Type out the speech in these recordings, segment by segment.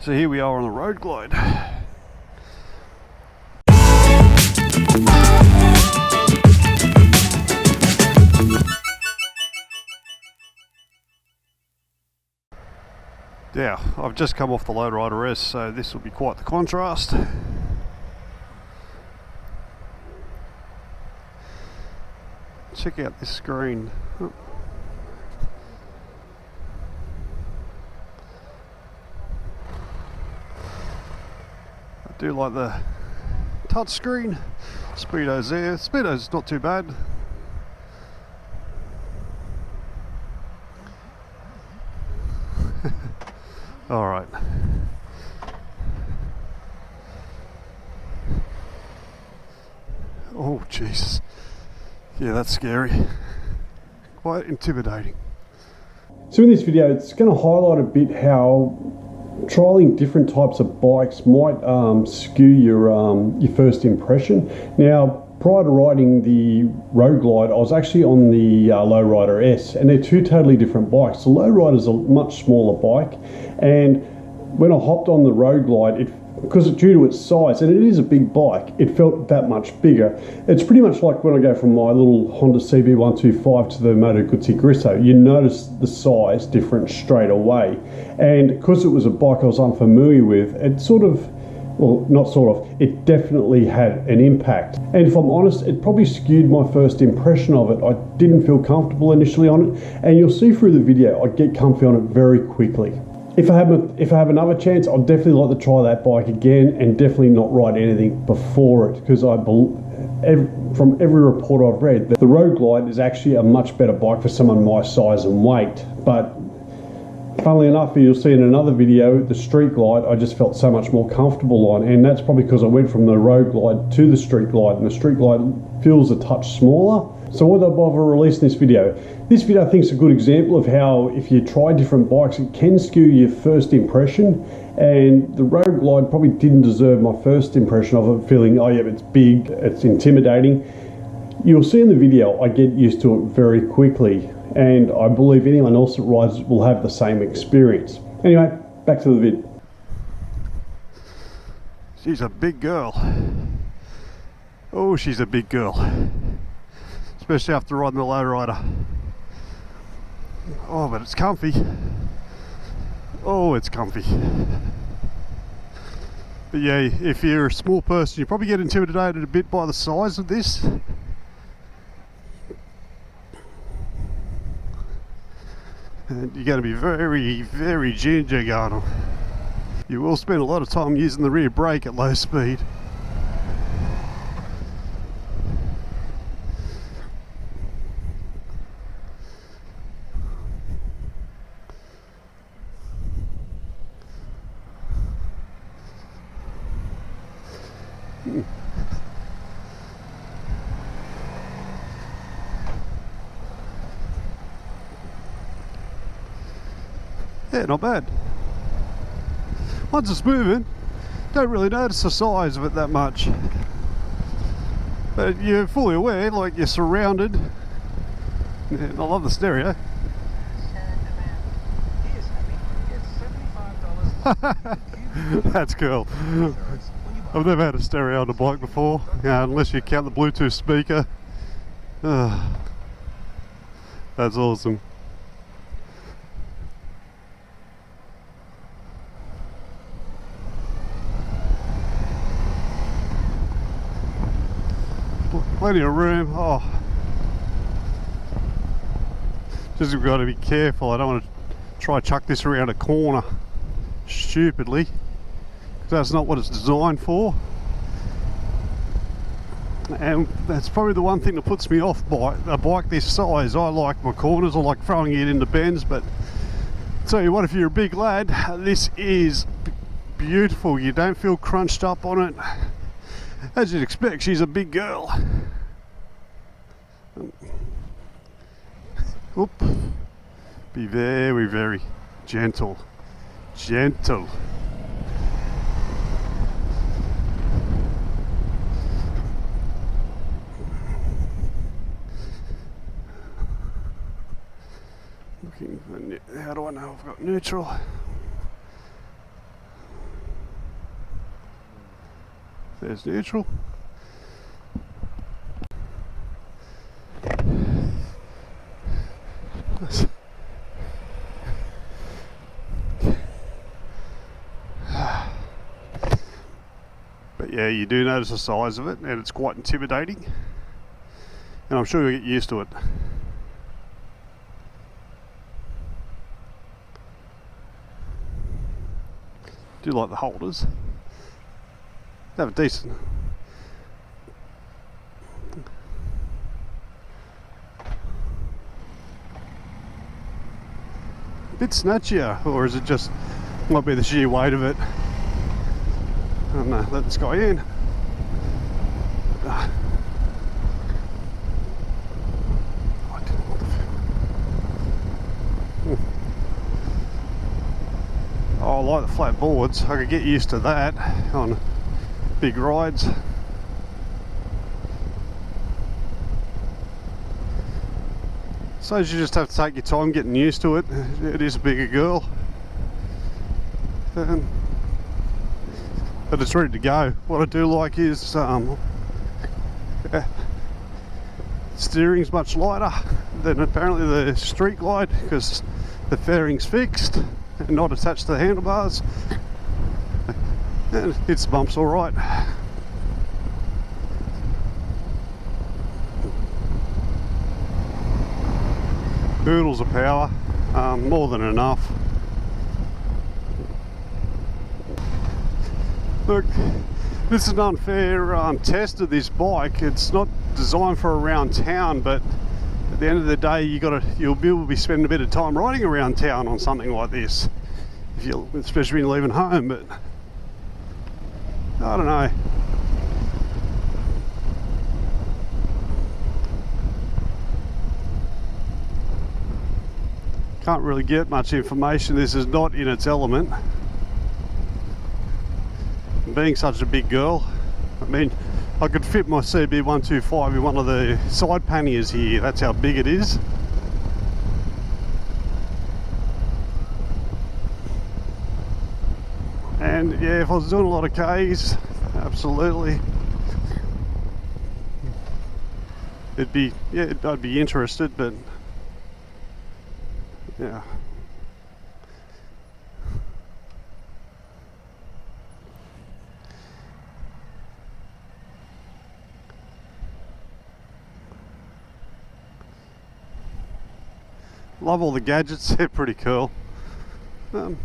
So here we are on the road glide. Yeah, I've just come off the Lowrider S, so this will be quite the contrast. Check out this screen. Oh. I do like the touch screen. Speedo's there. Speedo's not too bad. All right. Oh Jesus. Yeah, that's scary. Quite intimidating. So in this video, it's going to highlight a bit how trialing different types of bikes might skew your first impression. Now, prior to riding the Road Glide, I was actually on the Lowrider S, and they're two totally different bikes. The Lowrider's a much smaller bike, and when I hopped on the Road Glide, because due to its size, and it is a big bike, it felt that much bigger. It's pretty much like when I go from my little Honda CB125 to the Moto Guzzi Grisso. You notice the size difference straight away. And because it was a bike I was unfamiliar with, it it definitely had an impact. And if I'm honest, it probably skewed my first impression of it. I didn't feel comfortable initially on it, and you'll see through the video, I get comfy on it very quickly. If I have another chance, I'd definitely like to try that bike again, and definitely not ride anything before it, because from every report I've read, the Road Glide is actually a much better bike for someone my size and weight. But funnily enough, you'll see in another video, the Street Glide, I just felt so much more comfortable on, and that's probably because I went from the Road Glide to the Street Glide, and the Street Glide feels a touch smaller. So why did I bother releasing this video? This video I think is a good example of how if you try different bikes, it can skew your first impression, and the Road Glide probably didn't deserve my first impression of it, feeling, oh yeah, it's big, it's intimidating. You'll see in the video I get used to it very quickly, and I believe anyone else that rides will have the same experience. Anyway, back to the vid. She's a big girl. Oh, she's a big girl. Especially after riding the Lowrider. Oh, but it's comfy. Oh, it's comfy. But yeah, if you're a small person, you probably get intimidated a bit by the size of this. And you're going to be very, very ginger going on. You will spend a lot of time using the rear brake at low speed. Yeah, not bad. Once it's moving, don't really notice the size of it that much. But you're fully aware, like you're surrounded. And I love the stereo. That's cool. I've never had a stereo on a bike before, unless you count the Bluetooth speaker. That's awesome. Plenty of room. Oh, just got to be careful. I don't want to try chuck this around a corner stupidly, because that's not what it's designed for. And that's probably the one thing that puts me off by a bike this size. I like my corners, I like throwing it into bends, but tell you what, if you're a big lad, this is beautiful. You don't feel crunched up on it. As you'd expect, she's a big girl. Oop. Be very, very gentle. Gentle. Looking for, how do I know I've got neutral? There's neutral. But yeah, you do notice the size of it, and it's quite intimidating, and I'm sure you'll get used to it. Do like the holders. They have a decent. A bit snatchier, or is it just might be the sheer weight of it? I don't know. Let this guy in. Oh, I like the flat boards. I could get used to that on big rides. So you just have to take your time getting used to it. It is a bigger girl. But it's ready to go. What I do like is steering's much lighter than apparently the street glide, because the fairing's fixed and not attached to the handlebars, and it hits the bumps all right. Oodles of power, more than enough. Look, this is an unfair test of this bike. It's not designed for around town, but at the end of the day, you'll be spending a bit of time riding around town on something like this, especially when you're leaving home. But I don't know. Can't really get much information. This is not in its element. Being such a big girl, I mean, I could fit my CB125 in one of the side panniers here. That's how big it is. And yeah, if I was doing a lot of Ks, absolutely, I'd be interested, but yeah. Love all the gadgets, they're pretty cool. But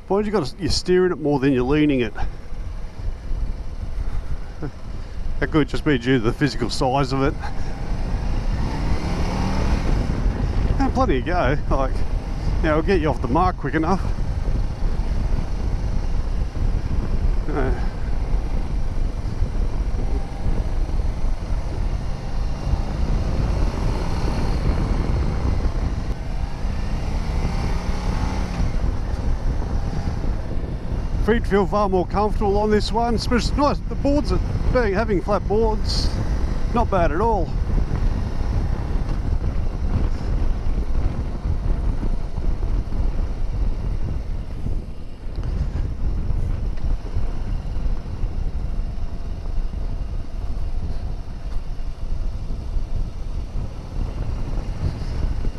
you're steering it more than you're leaning it. That could just be due to the physical size of it. And plenty of go, like, you know, it'll get you off the mark quick enough. Feet feel far more comfortable on this one, especially nice. The boards, having flat boards, not bad at all.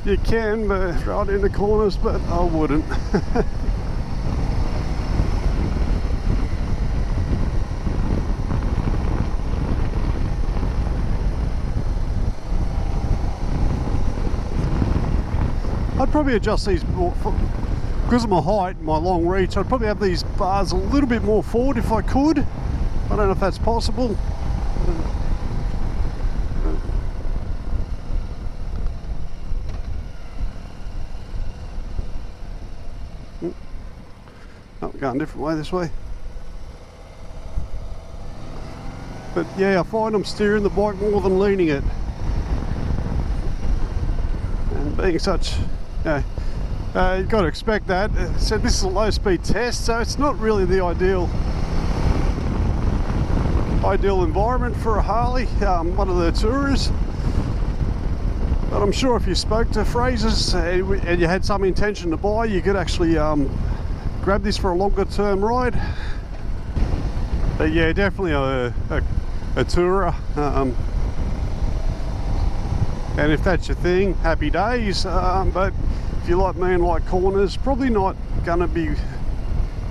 You can, but right in the corners, but I wouldn't. I'd probably adjust these more because of my height and my long reach. I'd probably have these bars a little bit more forward if I could. I don't know if that's possible. Oh, we're going a different way this way. But yeah, I find I'm steering the bike more than leaning it. And being such, you've got to expect that. So this is a low speed test, so it's not really the ideal environment for a Harley, one of the tourers. But I'm sure if you spoke to Fraser's and you had some intention to buy, you could actually grab this for a longer term ride. But yeah, definitely a tourer. And if that's your thing, happy days. But if you like me and like corners, probably not going to be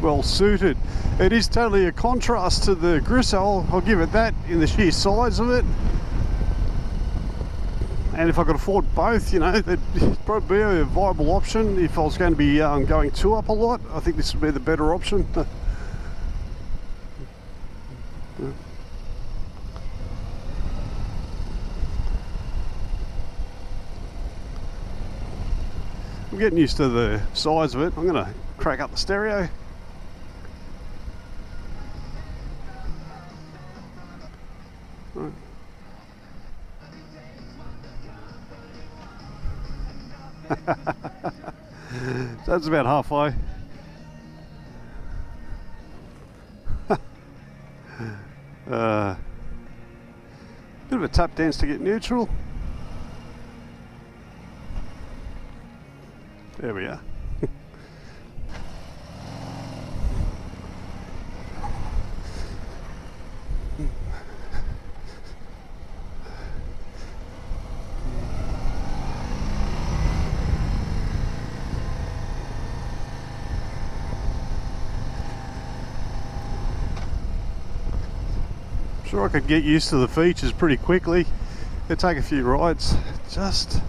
well suited. It is totally a contrast to the Grisso, I'll give it that, in the sheer size of it. And if I could afford both, you know, that'd probably be a viable option. If I was going to be going two up a lot, I think this would be the better option. I'm getting used to the size of it. I'm going to crack up the stereo. Right. So that's about halfway. Bit of a tap dance to get neutral. There we are. Sure, I could get used to the features pretty quickly. It'd take a few rides. Just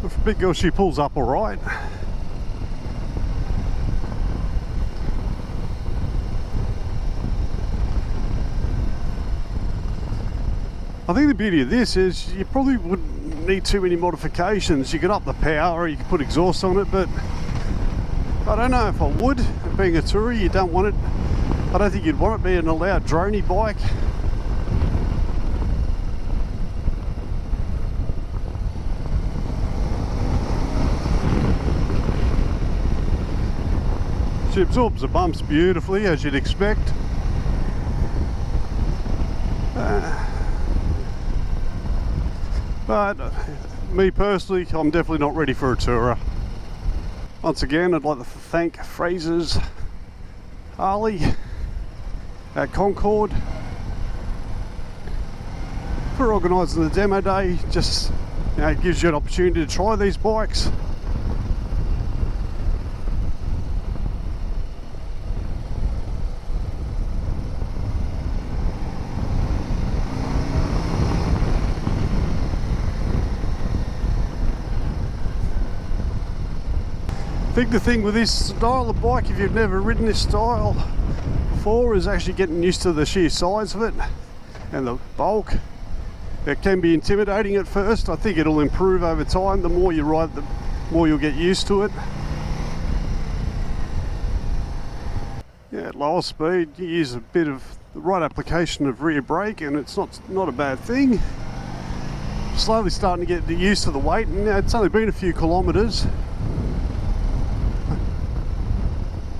for a big girl, she pulls up all right. I think the beauty of this is you probably wouldn't need too many modifications. You could up the power, you could put exhaust on it, but I don't know if I would. Being a tourer, you don't want it. I don't think you'd want it being a loud droney bike. She absorbs the bumps beautifully, as you'd expect. But me personally, I'm definitely not ready for a tourer. Once again, I'd like to thank Fraser's Harley at Concord for organising the demo day. Just, you know, it gives you an opportunity to try these bikes. I think the thing with this style of bike, if you've never ridden this style before, is actually getting used to the sheer size of it and the bulk. It can be intimidating at first. I think it'll improve over time. The more you ride, the more you'll get used to it. Yeah, at lower speed, you use a bit of the right application of rear brake and it's not a bad thing. Slowly starting to get used to the weight, and it's only been a few kilometres.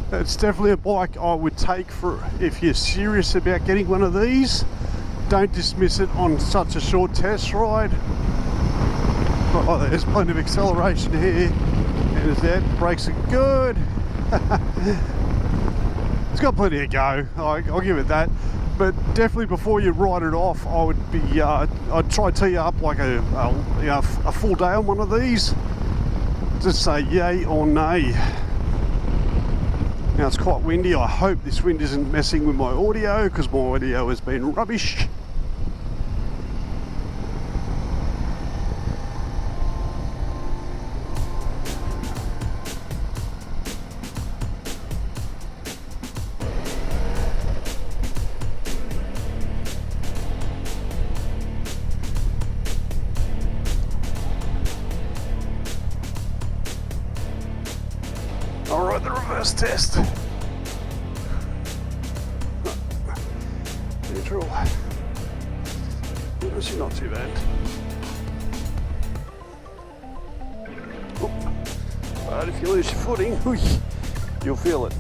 It's definitely a bike I would take for if you're serious about getting one of these. Don't dismiss it on such a short test ride. Oh, there's plenty of acceleration here. And as that, brakes are good. It's got plenty of go, I'll give it that. But definitely before you ride it off, I would be, I'd try to tee you up like a full day on one of these. Just say yay or nay. Now it's quite windy. I hope this wind isn't messing with my audio because my audio has been rubbish. Alright, the reverse test. Neutral. Actually not too bad. Oh. But if you lose your footing, you'll feel it.